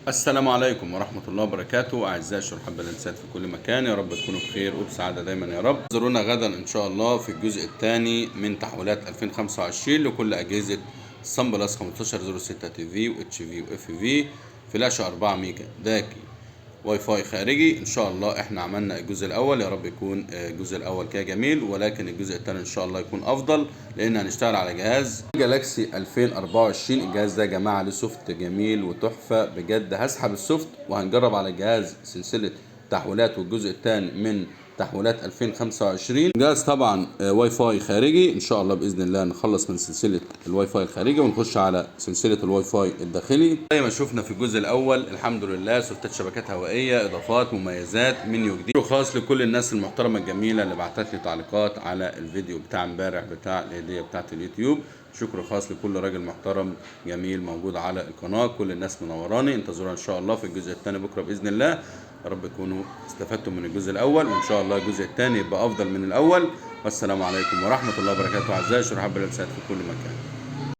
السلام عليكم ورحمة الله وبركاته. أعزائي شرحاب الإنسات في كل مكان، يا رب تكونوا بخير وبسعادة دايما يا رب. انظرونا غدا إن شاء الله في الجزء الثاني من تحويلات 2025 لكل أجهزة صن بلس 1506 تي في واتش في واف في، فلاشة 4 ميجا داكي، واي فاي خارجي. ان شاء الله احنا عملنا الجزء الاول، يا رب يكون الجزء الاول كده جميل، ولكن الجزء الثاني ان شاء الله يكون افضل، لان هنشتغل على جهاز جالاكسي 2024. الجهاز ده يا جماعه له سوفت جميل وتحفه بجد. هسحب السوفت وهنجرب على جهاز سلسله تحويلات، والجزء الثاني من تحويلات 2025. جهاز طبعا واي فاي خارجي. ان شاء الله باذن الله نخلص من سلسله الواي فاي الخارجي ونخش على سلسله الواي فاي الداخلي. زي ما شفنا في الجزء الاول الحمد لله، سوفتات شبكات هوائيه، اضافات، مميزات، منيو جديد. خاص لكل الناس المحترمه الجميله اللي بعتت لي تعليقات على الفيديو بتاع امبارح بتاع الهديه بتاعت اليوتيوب. شكر خاص لكل راجل محترم جميل موجود على القناه. كل الناس منوراني. انتظرونا ان شاء الله في الجزء الثاني بكره باذن الله. يا رب تكونوا استفدتم من الجزء الاول، وان شاء الله الجزء الثاني يبقى افضل من الاول. والسلام عليكم ورحمه الله وبركاته. اعزائي شرحاب الانسات في كل مكان.